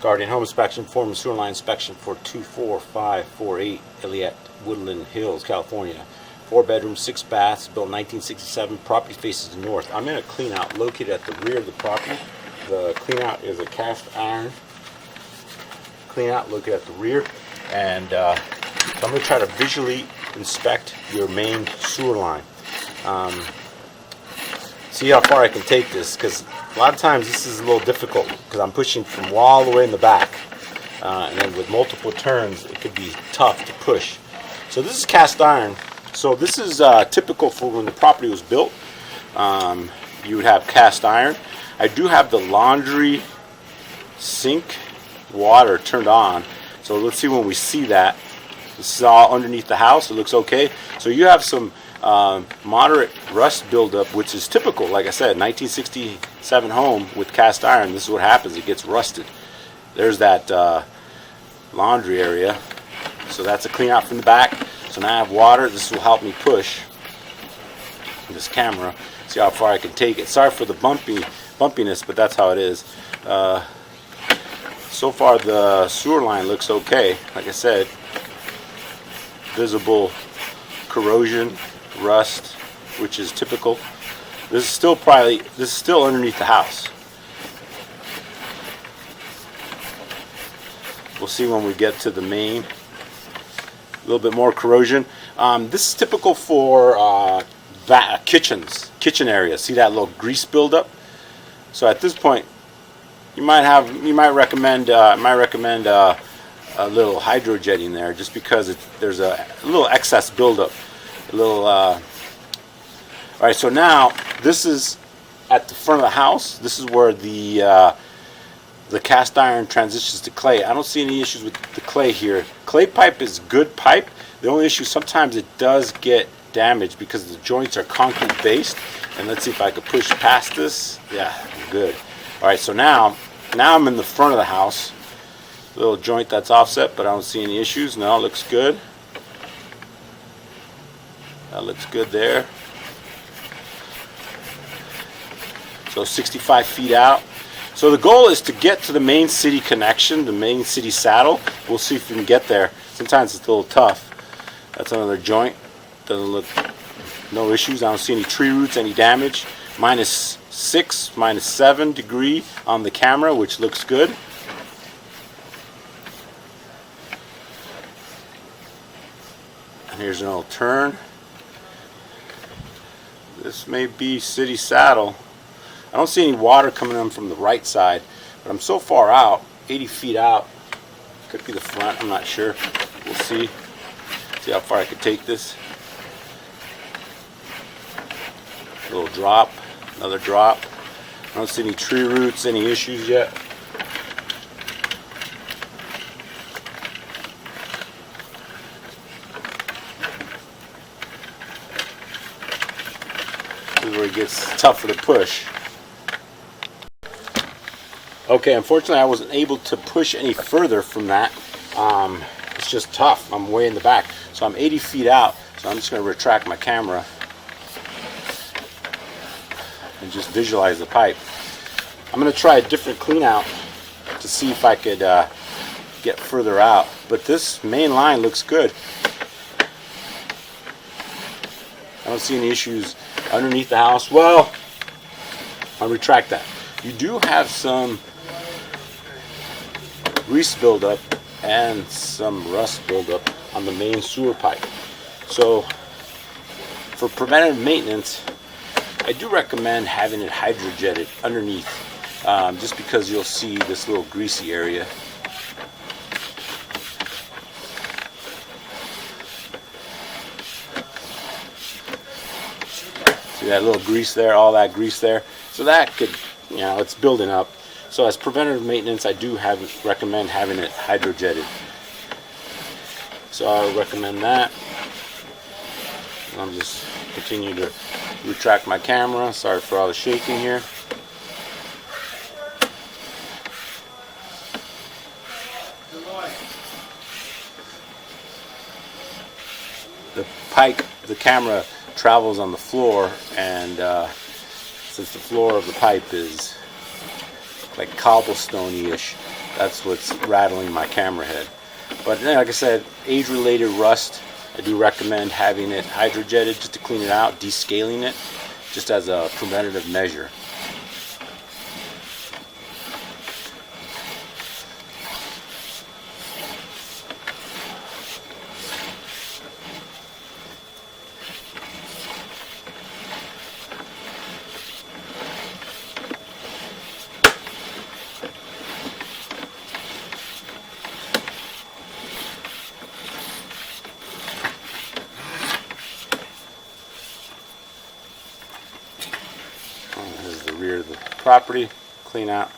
Guardian Home Inspection, Form Sewer Line Inspection for 24548 Eilat, Woodland Hills, California. 4 bedrooms, 6 baths, built 1967. Property faces north. I'm in a clean out located at the rear of the property. The clean out is a cast iron clean out located at the rear. And so I'm going to try to visually inspect your main sewer line. See how far I can take this, because a lot of times this is a little difficult because I'm pushing from all the way in the back, and then with multiple turns it could be tough to push. So this is cast iron. So this is typical for when the property was built. You would have cast iron. I do have the laundry sink water turned on, so let's see when we see that. This is all underneath the house. It looks okay. So you have some moderate rust buildup, which is typical. Like I said, 1967 home with cast iron. This is what happens. It gets rusted. There's that laundry area. So that's a clean out from the back. So now I have water. This will help me push this camera. See how far I can take it. Sorry for the bumpiness, but that's how it is. So far the sewer line looks okay. Like I said, visible corrosion, rust, which is typical. This is still underneath the house. We'll see when we get to the main. A little bit more corrosion. This is typical for kitchen areas. See that little grease buildup? So at this point, you might recommend a little hydrojetting there, just because there's a little excess buildup. All right, so now this is at the front of the house. This is where the cast iron transitions to clay. I don't see any issues with the clay here. Clay pipe is good pipe. The only issue, sometimes it does get damaged because the joints are concrete based. And let's see if I could push past this. Yeah, good. All right, so now I'm in the front of the house. Little joint that's offset, but I don't see any issues. No, it looks good. That looks good there. So 65 feet out. So the goal is to get to the main city connection, the main city saddle. We'll see if we can get there. Sometimes it's a little tough. That's another joint. Doesn't look, no issues. I don't see any tree roots, any damage. -6, -7 degree on the camera, which looks good. And here's an old turn. This may be city saddle. I don't see any water coming in from the right side, but I'm so far out, 80 feet out. Could be the front, I'm not sure. We'll see. See how far I could take this. A little drop, another drop. I don't see any tree roots, any issues yet. This is where it gets tougher to push. Okay, unfortunately I wasn't able to push any further from that. It's just tough. I'm way in the back. So I'm 80 feet out, so I'm just going to retract my camera and just visualize the pipe. I'm going to try a different clean out to see if I could get further out. But this main line looks good. I don't see any issues underneath the house. Well, I'll retract that. You do have some grease buildup and some rust buildup on the main sewer pipe. So for preventative maintenance, I do recommend having it hydrojetted underneath, just because you'll see this little greasy area. See that little grease there, all that grease there? So that could, it's building up. So as preventative maintenance, I do recommend having it hydrojetted. So I recommend that. I'm just continue to retract my camera. Sorry for all the shaking here. The camera travels on the floor, and since the floor of the pipe is like cobblestone-ish, That's what's rattling my camera head. But like I said, age-related rust, I do recommend having it hydrojetted just to clean it out, descaling it, just as a preventative measure. This is the rear of the property. Clean out.